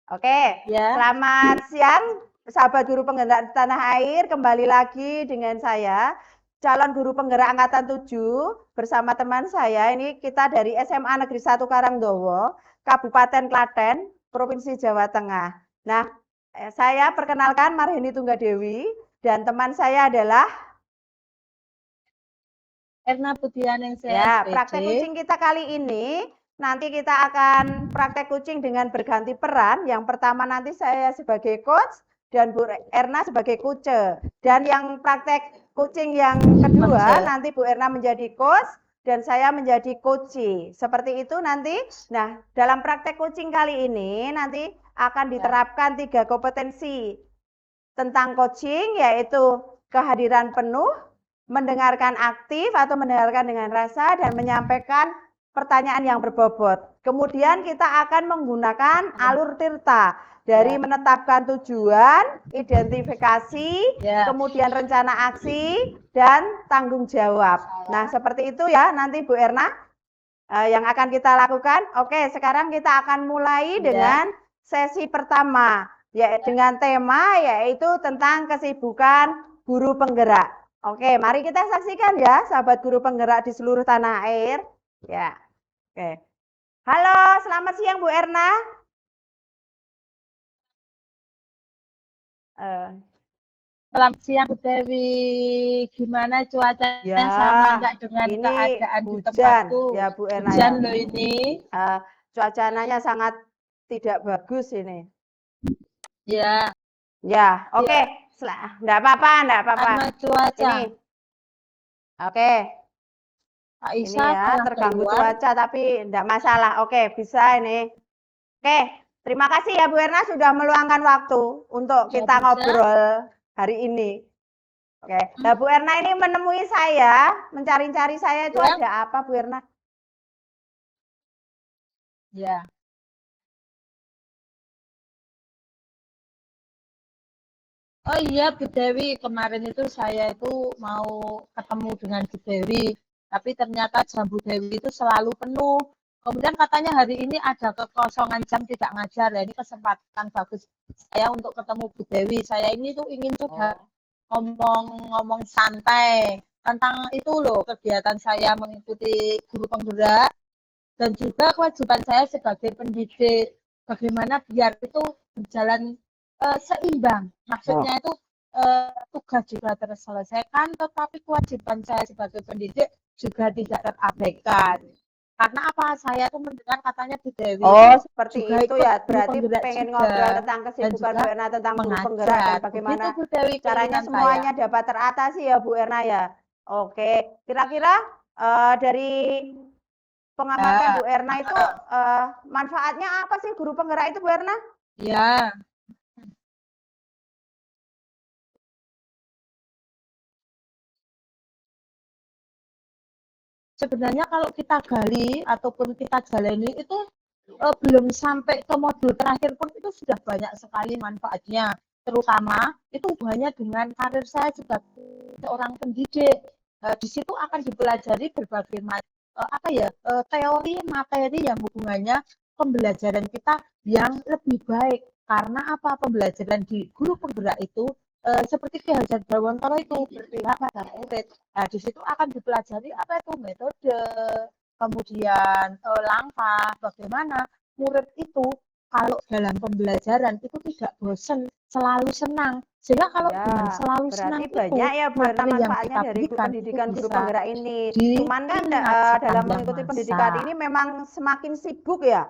Oke, Ya. selamat siang sahabat guru penggerak tanah air. Kembali lagi dengan saya, calon guru penggerak angkatan 7 bersama teman saya. Ini kita dari SMA Negeri 1 Karangdowo, Kabupaten Klaten, Provinsi Jawa Tengah. Nah, saya perkenalkan Marheni Tunggadewi dan teman saya adalah Erna Pudianingsih ya, SPC. praktek kucing kita kali ini nanti kita akan praktek kucing dengan berganti peran. Yang pertama nanti saya sebagai coach dan Bu Erna sebagai kuce. Dan yang praktek kucing yang kedua nanti Bu Erna menjadi coach dan saya menjadi coachee. Seperti itu nanti. Nah, dalam praktek kucing kali ini nanti akan diterapkan 3 kompetensi tentang coaching, yaitu kehadiran penuh, mendengarkan aktif atau mendengarkan dengan rasa, dan menyampaikan pertanyaan yang berbobot. Kemudian kita akan menggunakan alur tirta dari menetapkan tujuan, identifikasi, kemudian rencana aksi, dan tanggung jawab. Nah, seperti itu ya nanti Bu Erna yang akan kita lakukan. Oke, sekarang kita akan mulai dengan sesi pertama, yaitu dengan tema yaitu tentang kesibukan guru penggerak. Oke, mari kita saksikan ya, sahabat guru penggerak di seluruh tanah air. Ya, oke. Halo, selamat siang Bu Erna. Selamat siang Bu Dewi. Gimana cuacanya, sama nggak dengan ini keadaan di hujan, tempatku? ya Bu Erna. Hujan ya. loh ini. Cuacanya sangat tidak bagus ini. Ya. Ya, oke. Enggak apa-apa, enggak apa-apa. Karena cuaca. Ini. Oke. Ini Aisyah ya, terganggu cuaca tapi enggak masalah. Oke, bisa ini. Oke, terima kasih ya Bu Erna sudah meluangkan waktu untuk kita ngobrol hari ini. Oke. Nah, Bu Erna ini menemui saya, mencari-cari saya itu ada apa Bu Erna? Ya. Oh iya Bu Dewi, kemarin itu saya itu mau ketemu dengan Bu Dewi, tapi ternyata jam Bu Dewi itu selalu penuh. Kemudian katanya hari ini ada kekosongan jam tidak ngajar, ya ini kesempatan bagus saya untuk ketemu Bu Dewi. Saya ini tuh ingin coba ngomong santai tentang itu loh, kegiatan saya mengikuti guru penggerak dan juga kewajiban saya sebagai pendidik, bagaimana biar itu berjalan seimbang. Maksudnya itu tugas juga terselesaikan, tetapi kewajiban saya sebagai pendidik juga tidak terabaikan. Karena apa? Saya tuh mendengar katanya Bu Dewi. Oh, seperti itu ya. Berarti pengen ngobrol tentang kesibukan Bu Erna tentang guru penggerak dan bagaimana caranya semuanya dapat teratasi ya Bu Erna ya. Oke, kira-kira dari pengamatan Bu Erna itu manfaatnya apa sih guru penggerak itu Bu Erna? Ya. Sebenarnya kalau kita gali ataupun kita jalani itu belum sampai ke modul terakhir pun itu sudah banyak sekali manfaatnya. Terutama itu hubungannya dengan karir saya sebagai seorang pendidik. Di situ akan dipelajari berbagai teori materi yang hubungannya pembelajaran kita yang lebih baik. Karena apa? Pembelajaran di guru penggerak itu seperti Ki Hajar Dewantara itu berpihak pada murid. Nah, di situ akan dipelajari apa itu metode, kemudian langkah bagaimana murid itu kalau dalam pembelajaran itu tidak bosan, selalu senang. Sehingga kalau dengan selalu senang itu banyak ya Bu Erna manfaatnya dari pendidikan guru penggerak ini. Cuman kan dalam mengikuti pendidikan ini memang semakin sibuk ya,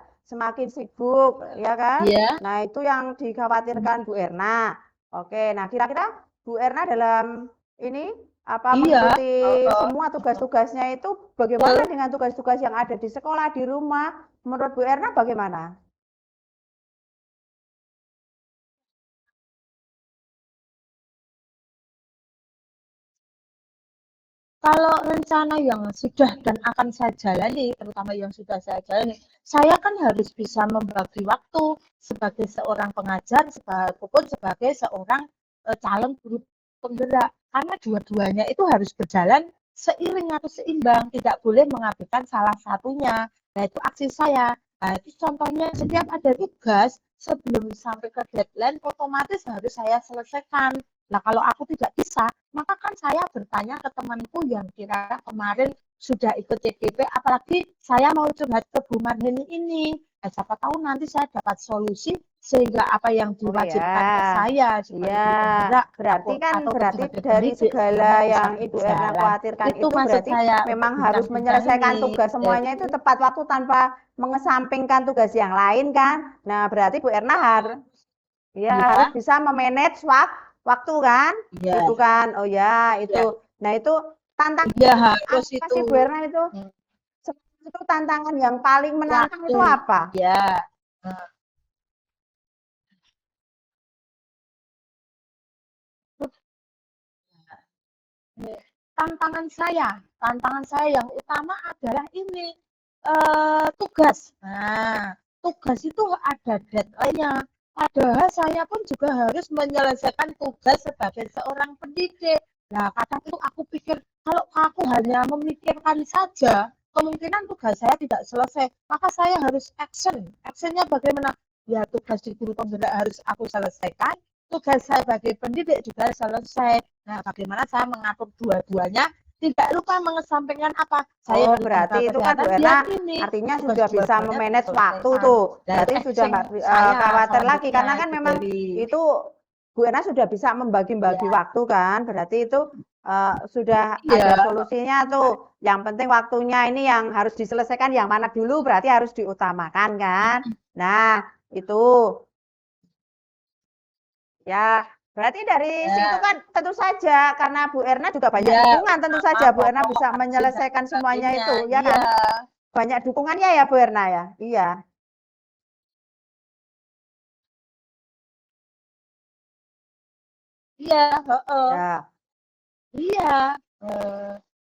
ya kan? Yeah. Nah, itu yang dikhawatirkan Bu Erna. Oke, nah kira-kira Bu Erna dalam ini mengikuti semua tugas-tugasnya itu bagaimana dengan tugas-tugas yang ada di sekolah, di rumah? Menurut Bu Erna bagaimana? Kalau rencana yang sudah dan akan saya jalani, terutama yang sudah saya jalani, saya kan harus bisa membagi waktu sebagai seorang pengajar, maupun sebagai seorang calon guru penggerak. Karena dua-duanya itu harus berjalan seiring atau seimbang, tidak boleh mengabaikan salah satunya. Nah, itu aksi saya. Nah, itu contohnya setiap ada tugas, sebelum sampai ke deadline otomatis harus saya selesaikan. Nah, kalau aku tidak bisa, maka kan saya bertanya ke temanku yang kira kemarin sudah ikut CDP, apalagi saya mau curhat ke Bu Marheni ini. Siapa tahu nanti saya dapat solusi sehingga apa yang Oh diwajibkan ke ya, saya iya. sebagai guru penggerak Berarti kan atau berarti sebagai dari pendidik segala semuanya bisa yang Ibu Erna berjalan. khawatirkan Itu itu maksud berarti saya untuk memang harus bincang-bincang menyelesaikan ini. tugas semuanya itu Jadi, tepat waktu tanpa mengesampingkan tugas yang lain kan. Nah, berarti Bu Erna harus ya harus ya, bisa memanage waktu kan? ya, Itu kan. Oh ya, itu. ya, Nah, itu tantangan ya harus apa itu. sih Bu Erna itu? Hmm, Itu tantangan yang paling menantang waktu, itu apa? ya. Nah, tantangan saya yang utama adalah ini tugas. Nah, tugas itu ada deadline-nya. Padahal saya pun juga harus menyelesaikan tugas sebagai seorang pendidik. Nah, kadang itu aku pikir kalau aku hanya memikirkan saja, kemungkinan tugas saya tidak selesai. Maka saya harus action. Actionnya bagaimana? Ya, tugas di guru penggerak harus aku selesaikan. Tugas saya sebagai pendidik juga selesai. Nah, bagaimana saya mengatur dua-duanya? Tidak lupa mengesampingkan apa? Saya Oh, harus berarti jaga itu kan Bu kesehatan Erna biar ini artinya tugas sudah bisa dua-duanya memanage waktu terselesaikan. tuh. Dan Berarti sudah action nggak saya khawatir lagi selanjutnya karena kan itu memang dari itu Bu Erna sudah bisa membagi-bagi ya, waktu kan. Berarti itu sudah ada iya, solusinya tuh. Yang penting waktunya ini yang harus diselesaikan yang mana dulu berarti harus diutamakan kan. Nah, itu ya. Berarti dari situ ya, kan tentu saja karena Bu Erna juga banyak ya, dukungan tentu utama saja Bu Erna pokok bisa hasil dan menyelesaikan semuanya sebagainya. itu ya Iya, kan. Banyak dukungannya ya Bu Erna ya? Iya. iya, heeh. Ya. Iya,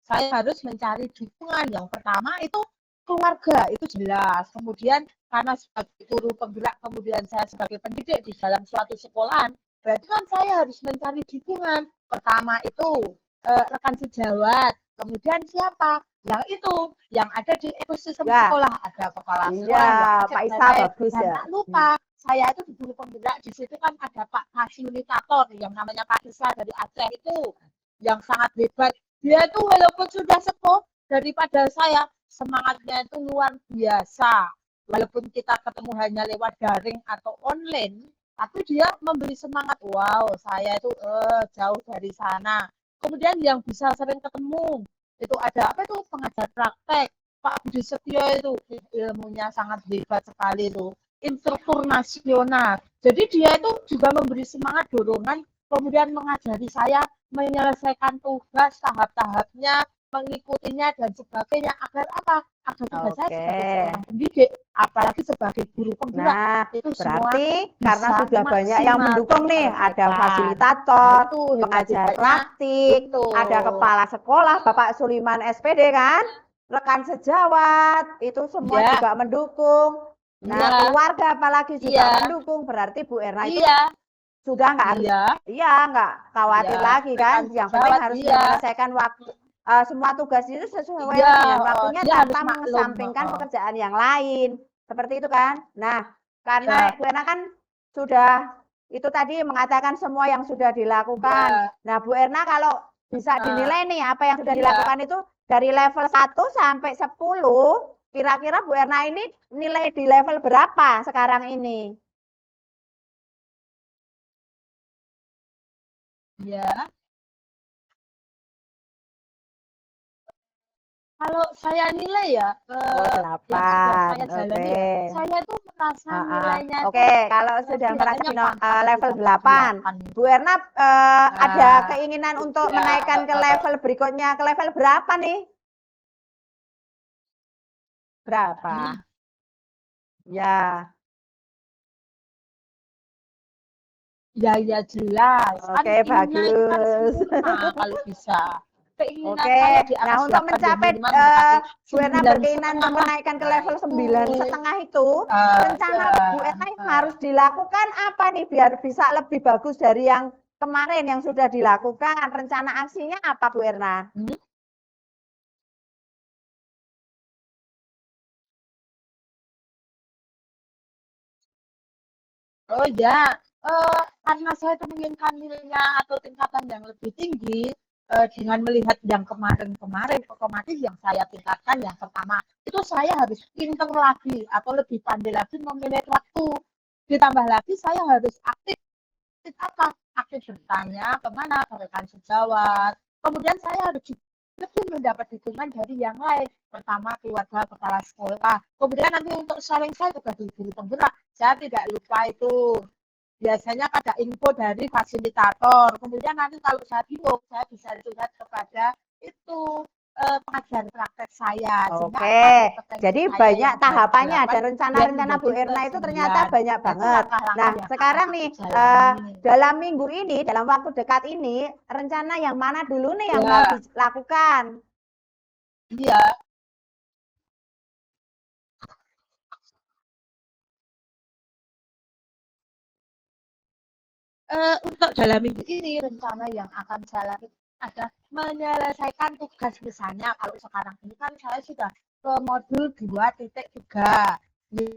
saya harus mencari dukungan. Yang pertama itu keluarga, itu jelas. Kemudian karena sebagai guru penggerak, kemudian saya sebagai pendidik di dalam suatu sekolahan, berarti kan saya harus mencari dukungan. Pertama itu rekan sejawat, kemudian siapa? Yang itu, yang ada di ekosistem Ya. sekolah. Ada kepala Iya, sekolah, wakil Pak Isa lain-lain. bagus Dan ya. tak lupa, saya itu di guru penggerak, di situ kan ada Pak Fasilitator yang namanya Pak Isa dari Aceh itu yang sangat hebat. Dia itu walaupun sudah sepuh daripada saya, semangatnya itu luar biasa. Walaupun kita ketemu hanya lewat daring atau online, tapi dia memberi semangat. Wow, saya itu jauh dari sana. Kemudian yang bisa sering ketemu, itu ada apa itu pengajar praktek. Pak Budi Setio itu ilmunya sangat hebat sekali itu. Instruktur nasional. Jadi dia itu juga memberi semangat dorongan, kemudian mengajari saya menyelesaikan tugas tahap-tahapnya, mengikutinya dan sebagainya agar apa? Agar tugas saya Oke. sebagai seorang pendidik, apalagi sebagai guru penggerak Nah, itu semua berarti karena bisa sudah banyak yang maksimal mendukung nih, ada terselesaikan. Nah fasilitator, itu pengajar hebat-hebatnya praktik, itu. ada kepala sekolah, Bapak Suliman SPD kan, rekan sejawat, itu semua Ya, juga mendukung. Nah, iya, keluarga apalagi juga iya, mendukung, berarti Bu Erna itu iya, sudah nggak harus, iya, iya nggak khawatir iya, lagi kan. rekan Yang penting sejawat, harus iya, menyelesaikan waktu semua tugas itu sesuai iya, dengan waktunya dia harus tanpa maklum. mengesampingkan pekerjaan yang lain. Seperti itu kan. Nah, karena Ya, Bu Erna kan sudah itu tadi mengatakan semua yang sudah dilakukan. ya, Nah, Bu Erna kalau bisa nah, dinilai nih apa yang sudah iya. dilakukan itu dari level 1 sampai 10, kira-kira Bu Erna ini nilai di level berapa sekarang ini? Ya, kalau saya nilai ya, Oh, yang sudah 8. saya jalani Oke. ya, saya itu merasa nilainya itu Oke, kalau sudah merasa setidaknya di pantas di level atas 8, 8. Bu Erna ada Nah, keinginan untuk ya, menaikkan ke level berikutnya. Ke level berapa nih? hmm, Berapa? Ya, ya jelas. Kan oke, inginnya itu kan bagus. sempurna kalau bisa. Keinginan Oke, saya di nah atas untuk 8 ya mencapai minimal mendekati Bu Erna 9 berkeinginan setengah untuk lah. menaikkan ke Nah level itu, 9,5 itu, rencana ya, Bu Erna yang harus dilakukan apa nih biar bisa lebih bagus dari yang kemarin yang sudah dilakukan? Rencana aksinya apa Bu Erna? hmm, Oh ya, karena saya tuh menginginkan nilainya atau tingkatan yang lebih tinggi, dengan melihat yang kemarin-kemarin, otomatis yang saya tingkatkan yang pertama, itu saya harus pinter lagi atau lebih pandai lagi memanage waktu. Ditambah lagi saya harus aktif apa? Aktif bertanya kemana ke rekan sejawat. Kemudian saya harus lebih mendapat dukungan dari yang lain. Pertama keluarga, kepala sekolah. Kemudian nanti untuk sharing saya sebagai guru penggerak, saya tidak lupa itu. Biasanya ada info dari fasilitator. Kemudian nanti kalau saya bingung, saya bisa curhat kepada itu pengajar praktek saya. Sehingga Oke, apa kompetensi jadi saya banyak yang dari tahapannya, 8 ada biar rencana-rencana Bu menjadi Erna ke itu ternyata 9. banyak Itu banget. langkah-langkah Nah, yang akan sekarang aku nih, jalani. dalam minggu ini, dalam waktu dekat ini, rencana yang mana dulu nih yang mau Ya, dilakukan? iya. Untuk dalam minggu ini rencana yang akan saya lakukan adalah menyelesaikan tugas. Misalnya kalau sekarang ini kan saya sudah ke modul 2.3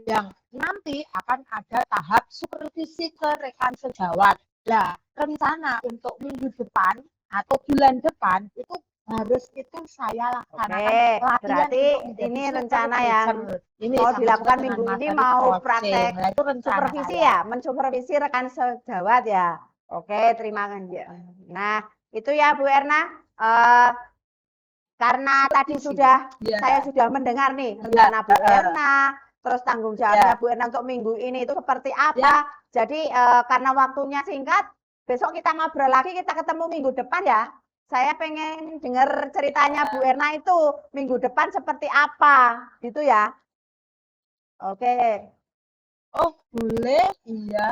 yang nanti akan ada tahap supervisi ke rekan sejawat. Nah, rencana untuk minggu depan atau bulan depan itu harus itu saya laksanakan Oke, latihan berarti untuk menjadi ini rencana yang supervisor. Ini mau sama juga dilakukan dengan minggu ini materi mau coaching. praktek Nah, itu rencana supervisi saya. ya, mensupervisi rekan sejawat ya. Oke, terima kasih. Nah, itu ya Bu Erna. Eh, karena tadi Ya, saya sudah mendengar nih ya, rencana Bu Erna, terus tanggung jawabnya ya, Bu Erna untuk minggu ini itu seperti ya, apa. Jadi karena waktunya singkat, besok kita ngobrol lagi, kita ketemu minggu depan ya. Saya pengen dengar ceritanya Bu Erna itu minggu depan seperti apa, gitu ya. Oke, oh boleh, iya,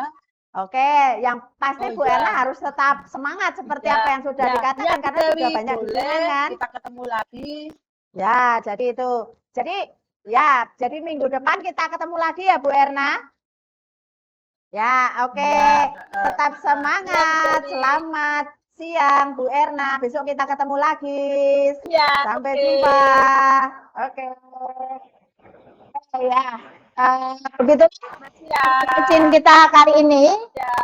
oke. Yang pasti oh Bu ya, Erna harus tetap semangat seperti iya, apa yang sudah ya, ya dikatakan Bu karena Dewi, sudah banyak boleh, dukungan kan. kita ketemu lagi, Ya, jadi itu. Jadi ya, jadi minggu depan kita ketemu lagi ya Bu Erna. Ya, oke. iya, Tetap iya Bu semangat. Dewi, Selamat siang Bu Erna. Besok kita ketemu lagi. iya, Sampai oke, jumpa. Oke. Ya. Begitu selamat coaching siang, kita kali ini. ya,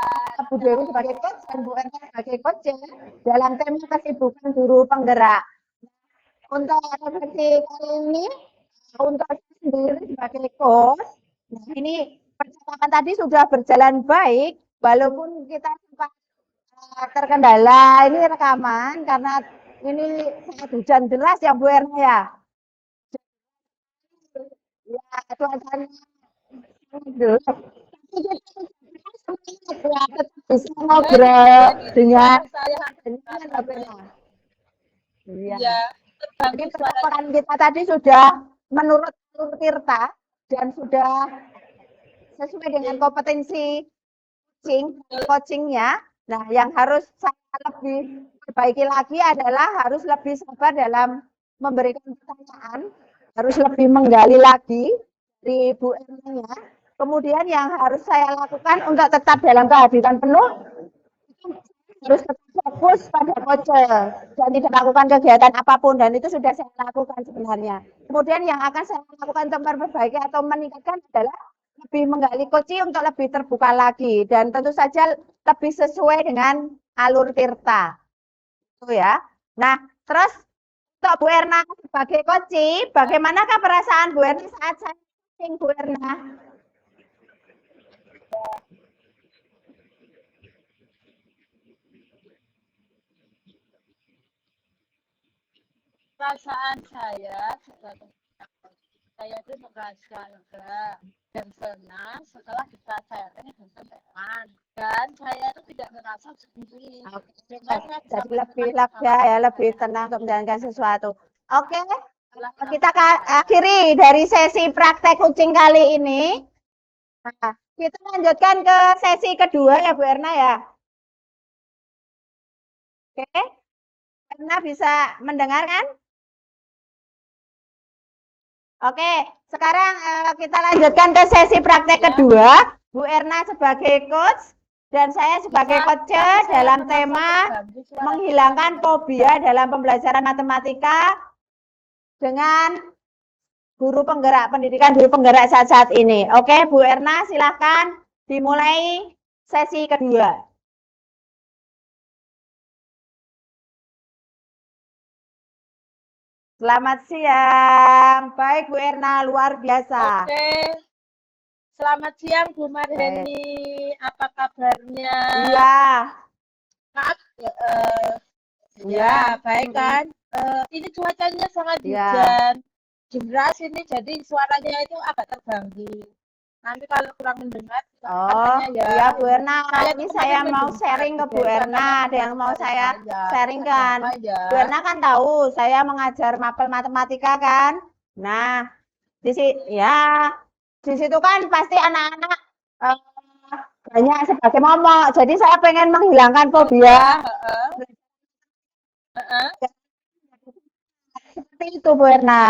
Bu Dewi sebagai coach dan Bu Erna sebagai coach ya, dalam tema kesibukan guru penggerak. Untuk refleksi kali ini, untuk saya sendiri sebagai coach, nah ini percakapan tadi sudah berjalan baik, walaupun kita sempat terkendala ini rekaman karena ini sangat hujan deras ya Bu Erna ya. Ya, cuacanya sangat deras. Tapi kita semangat ya, tetap bisa dan ngobrol dengan suara saya dengan terasa ya Bu baik, Erna. Iya. iya, Jadi terganggu suaranya, percakapan kita tadi sudah menurut Nur Tirta dan sudah sesuai dengan kompetensi coachingnya. Nah, yang harus saya lebih perbaiki lagi adalah harus lebih sabar dalam memberikan pertanyaan, harus lebih menggali lagi di Bu Erna. Kemudian yang harus saya lakukan untuk tetap dalam kehadiran penuh harus tetap fokus pada voucher dan tidak lakukan kegiatan apapun dan itu sudah saya lakukan sebenarnya. Kemudian yang akan saya lakukan untuk memperbaiki atau meningkatkan adalah lebih menggali coaching untuk lebih terbuka lagi dan tentu saja lebih sesuai dengan alur Tirta. Itu ya. Nah, terus untuk Bu Erna sebagai coaching, bagaimanakah perasaan Bu Erna saat saya coaching Bu Erna? perasaan saya itu merasa lega dan senang setelah kita sharing dengan teman dan saya itu tidak merasa sendiri dengan Jadi lebih lega ya, lebih tenang untuk menjalankan sesuatu. Oke, kita akhiri dari sesi praktek kucing kali ini. Nah, kita lanjutkan ke sesi kedua ya Bu Erna ya. Oke, Erna bisa mendengarkan? Oke, sekarang kita lanjutkan ke sesi praktek kedua. Bu Erna sebagai coach dan saya sebagai coach dalam tema menghilangkan fobia dalam pembelajaran matematika dengan guru penggerak pendidikan guru penggerak saat ini. Oke, Bu Erna silahkan Dimulai sesi kedua. Selamat siang. Baik, Bu Erna, luar biasa. Oke, selamat siang Bu Baik. Marheni, apa kabarnya? Iya, Maaf, iya. ya baik kan? Ini cuacanya sangat Iya. hujan, deras ini jadi suaranya itu agak terganggu. Nanti kalau kurang mendengar, Oh, katanya ya. iya Bu Erna. Saya Ini tuh saya kemarin mau mendengar sharing ke Bu dari Erna. katanya Ada yang mau dari saya saya. Ada sharingkan. apa ya? Bu Erna kan tahu saya mengajar mapel matematika kan. Nah, ya di situ kan pasti anak-anak eh, banyak sebagai momok. Jadi saya pengen menghilangkan Oh fobia. iya, heeh, heeh. Seperti itu Bu Erna.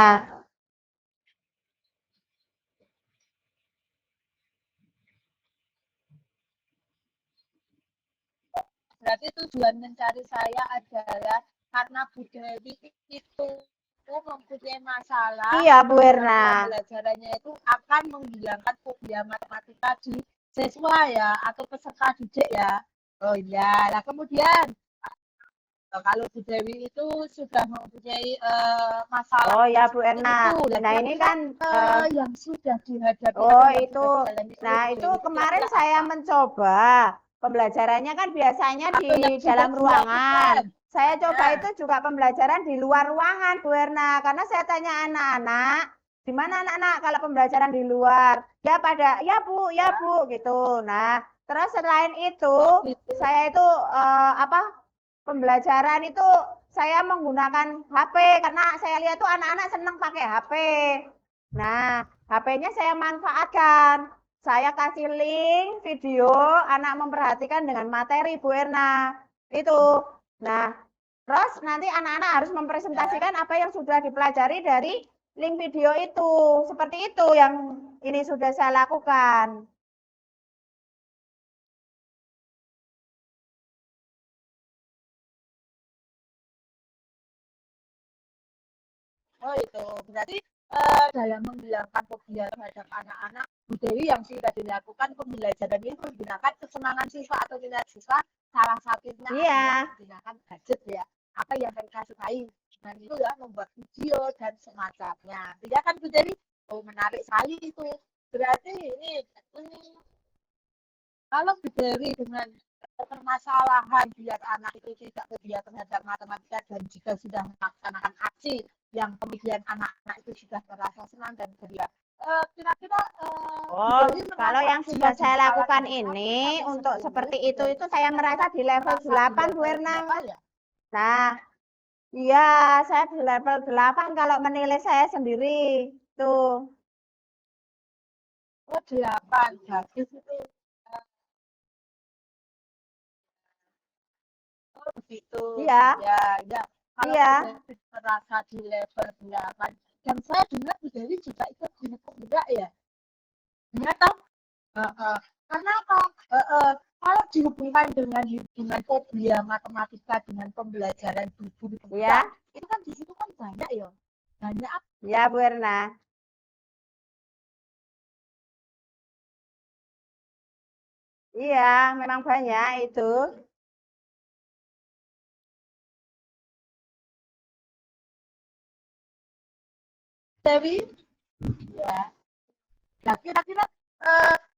Berarti tujuan mencari saya adalah karena Bu Dewi itu mempunyai masalah Iya Bu dengan Erna. pembelajarannya itu akan menghilangkan fobia matematika di siswa ya atau peserta didik ya. Oh iya, nah kemudian kalau Bu Dewi itu sudah mempunyai masalah Oh ya Bu seperti Erna. itu, dan Nah ini kira-kira kan yang sudah dihadapi atau oh yang itu. sudah dijalani oleh Nah Bu itu Dewi itu kemarin kira-kira saya apa? mencoba pembelajarannya kan biasanya di Atau yang sudah dalam ruangan. dilakukan? Saya coba Nah, itu juga pembelajaran di luar ruangan Bu Erna. Karena saya tanya anak-anak, di mana anak-anak kalau pembelajaran di luar? Ya pada, ya ya. Bu gitu. Nah terus selain itu Oh gitu. saya itu apa pembelajaran itu saya menggunakan HP karena saya lihat tuh anak-anak senang pakai HP. Nah, HP-nya saya manfaatkan. Saya kasih link video anak memperhatikan dengan materi Bu Erna. Itu. Nah, terus nanti anak-anak harus Ya. mempresentasikan apa yang sudah dipelajari dari link video itu. Seperti itu yang ini sudah saya lakukan. Oh itu berarti dalam menghilangkan fobia terhadap anak-anak Bu Dewi yang sudah dilakukan pembelajaran ini menggunakan kesenangan siswa atau minat siswa, salah satunya Iya, adalah menggunakan gadget ya, apa yang mereka sukai, dan itu ya membuat video dan semacamnya. Tidak kan Bu Dewi? Oh menarik sekali itu. Berarti ini kalau Bu Dewi dengan permasalahan biar anak itu tidak fobia terhadap matematika dan jika sudah melaksanakan aksi yang kemudian anak-anak itu sudah merasa senang dan fobia. Kira-kira Bu oh, Dewi kalau merasa yang dia sudah di saya skala lakukan dari 1 ini sampai untuk 10 seperti Bu itu Dewi saya merasa kira-kira di level merasa di 8 Bu level Erna. berapa ya? Nah, iya, saya di level 8 kalau menilai saya sendiri. Tuh, Oh 8, bagus itu. Oh begitu, iya, ya, ya. Kalau Bu iya, Dewi merasa di level 8, dan saya dengar Bu Dewi juga ikut guru penggerak ya. Iya toh? Heeh. Karena apa? Kalau dihubungkan dengan fobia matematika dengan pembelajaran guru penggerak, iya, itu kan di situ kan banyak ya. Banyak apa? iya Bu Erna. Iya, memang banyak itu. Dewi, ya. Nah, kira-kira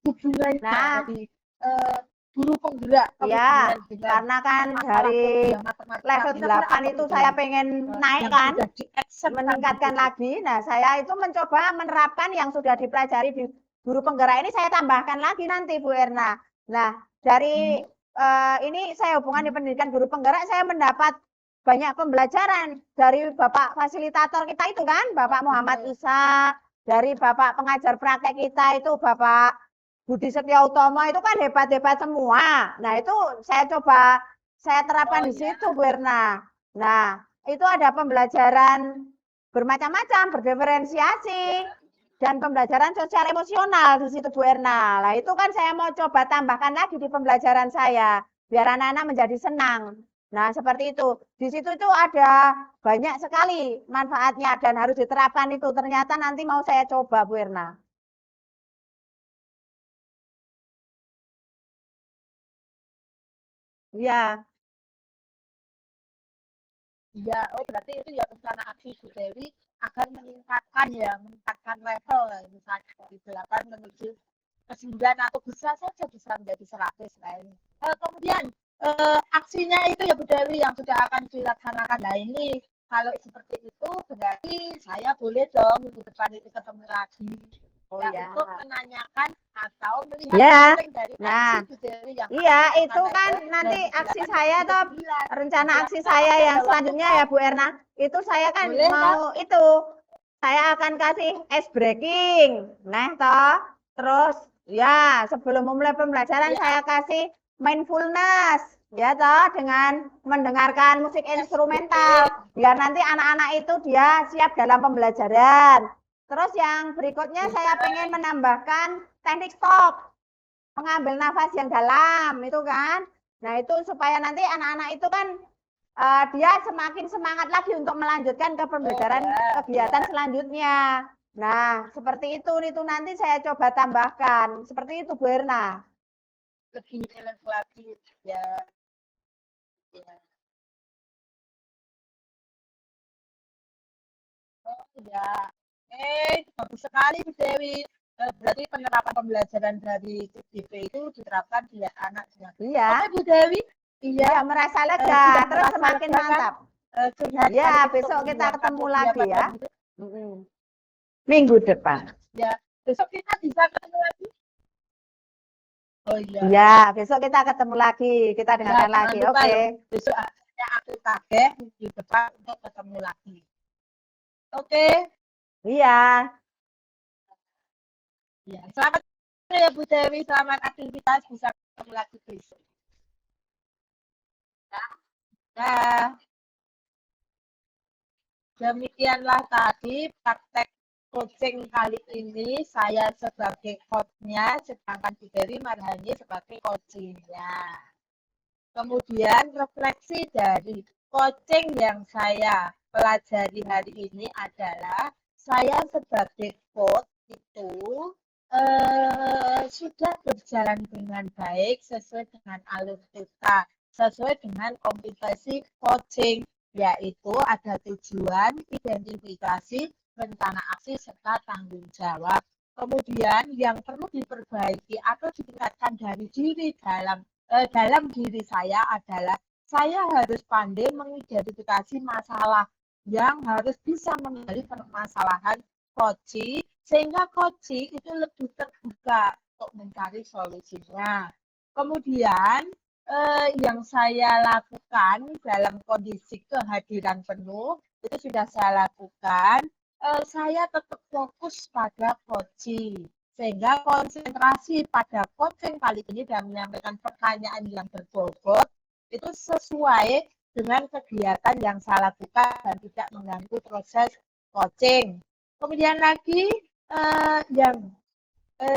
hubungannya Nah, dari eh, guru penggerak iya, kemudian dengan karena kan masalah dari fobia matematika, level kira-kira 8 apa itu Bu saya Dewi? pengen naik Yang kan, sudah di-actionkan di meningkatkan situ. lagi. Nah, saya itu mencoba menerapkan yang sudah dipelajari di guru penggerak ini saya tambahkan lagi nanti Bu Erna. Nah, dari Hmm. ini saya hubungan di Hmm. pendidikan guru penggerak saya mendapat banyak pembelajaran dari Bapak fasilitator kita itu kan, Oh, Bapak Muhammad gitu. Isa, dari Bapak pengajar praktek kita itu Bapak Budi Setiautomo itu kan hebat-hebat semua. Nah, itu saya coba saya terapkan Oh di ya. situ, Bu Erna. Nah, itu ada pembelajaran bermacam-macam, berdiferensiasi, dan pembelajaran sosial emosional di situ Bu Erna. Nah, itu kan saya mau coba tambahkan lagi di pembelajaran saya, biar anak-anak menjadi senang. Nah, seperti itu. Di situ itu ada banyak sekali manfaatnya dan harus diterapkan itu. Ternyata nanti mau saya coba Bu Erna. Iya. Iya, oh berarti itu ya rencana aksi Bu Dewi agar meningkatkan level misalnya dari 8 menuju ke 9 atau bisa saja bisa menjadi 100 lah ini. Kemudian aksinya itu ya Bu Dewi yang sudah akan dilaksanakan. Nah ini kalau seperti itu berarti saya boleh dong minggu depan itu ketemu lagi. Oh Ya, ya. untuk menanyakan atau melihat Ya. konten dari Nah, aksi Bu Dewi yang iya akan itu kan dilaksanakan nanti dari aksi 8 saya menuju ke toh 9. rencana aksi Kira-kira saya masih yang ada waktu selanjutnya Kak? ya Bu Erna. Itu saya kan Boleh Kak? mau itu saya akan kasih ice breaking. Nah, toh terus ya sebelum memulai pembelajaran Ya, saya kasih mindfulness ya toh dengan mendengarkan musik instrumental SBT. biar nanti anak-anak itu dia siap dalam pembelajaran. Terus yang berikutnya saya pengen menambahkan teknik stop mengambil nafas yang dalam itu kan. Nah, itu supaya nanti anak-anak itu kan dia semakin semangat lagi untuk melanjutkan ke Oh pembelajaran ya, kegiatan ya. selanjutnya. Nah, seperti itu nanti saya coba tambahkan. Seperti itu Bu Erna. Lebih jelas lagi. Ya, ya. Oh ya. Bagus sekali Bu Dewi. Berarti penerapan pembelajaran dari CDP itu diterapkan di anak semua. Oke Iya, Bu Dewi. Iya, iya merasa lega, sudah terus merasa semakin lega kan? mantap. Curhat Ya, sekaligus untuk besok kita menghilangkan ketemu fobia lagi pada ya. hidup. Minggu depan. Ya, besok kita bisa ketemu lagi. Oh iya. Iya, besok kita ketemu lagi. Kita Ya, dengarkan jangan lagi. lupa Oke. loh. Besok akhirnya aku tagih di depan untuk ketemu lagi. Oke. Iya. Ya, selamat ya Bu Dewi, selamat aktivitas bisa ketemu lagi besok. Ya. Dah. Demikianlah tadi praktek coaching kali ini. Saya sebagai coach-nya, sedangkan Bu Dewi Marhani sebagai coaching-nya. Kemudian refleksi dari coaching yang saya pelajari hari ini adalah saya sebagai coach itu sudah berjalan dengan baik sesuai dengan alur kita, sesuai dengan kompetensi coaching, yaitu ada tujuan, identifikasi, rencana aksi, serta tanggung jawab. Kemudian yang perlu diperbaiki atau ditingkatkan dari diri dalam diri saya adalah saya harus pandai mengidentifikasi masalah yang harus bisa mengenali permasalahan coaching sehingga coaching itu lebih terbuka untuk mencari solusinya. Kemudian yang saya lakukan dalam kondisi kehadiran penuh itu sudah saya lakukan. Saya tetap fokus pada coaching sehingga konsentrasi pada coaching kali ini dan menyampaikan pertanyaan yang berbobot itu sesuai dengan kegiatan yang saya lakukan dan tidak mengganggu proses coaching. Kemudian lagi yang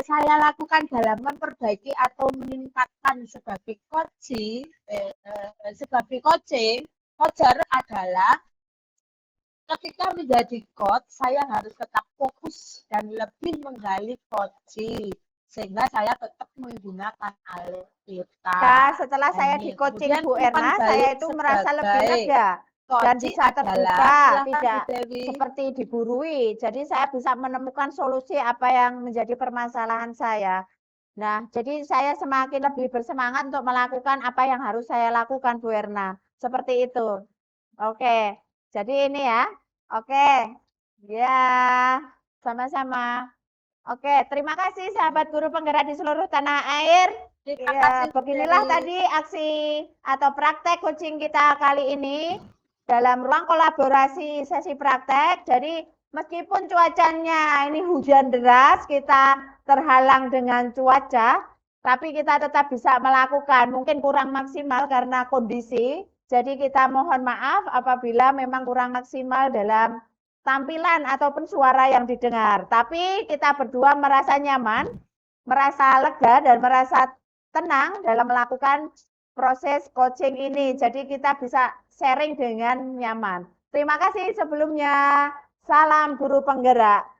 saya lakukan dalam memperbaiki atau meningkatkan sebagai coacher adalah ketika menjadi coach, saya harus tetap fokus dan lebih menggali coaching sehingga saya tetap menggunakan alur kita. Ya, setelah Nah, saya di ini coaching kemudian Bu umpan Erna, saya balik itu merasa lebih sebagai lega dan coaching bisa adalah terbuka, silakan Bu tidak Dewi. seperti diburui. Jadi saya bisa menemukan solusi apa yang menjadi permasalahan saya. Nah, jadi saya semakin lebih bersemangat untuk melakukan apa yang harus saya lakukan, Bu Erna. Seperti itu. Oke, jadi ini ya. Oke, ya, sama-sama. Oke, terima kasih sahabat guru penggerak di seluruh tanah air. Terima Ya, kasih Bu beginilah Dewi. tadi aksi atau praktek coaching kita kali ini dalam ruang kolaborasi sesi praktek. Jadi meskipun cuacanya ini hujan deras, kita terhalang dengan cuaca, tapi kita tetap bisa melakukan. Mungkin kurang maksimal karena kondisi. Jadi kita mohon maaf apabila memang kurang maksimal dalam tampilan ataupun suara yang didengar. Tapi kita berdua merasa nyaman, merasa lega dan merasa tenang dalam melakukan proses coaching ini. Jadi kita bisa sharing dengan nyaman. Terima kasih sebelumnya. Salam guru penggerak.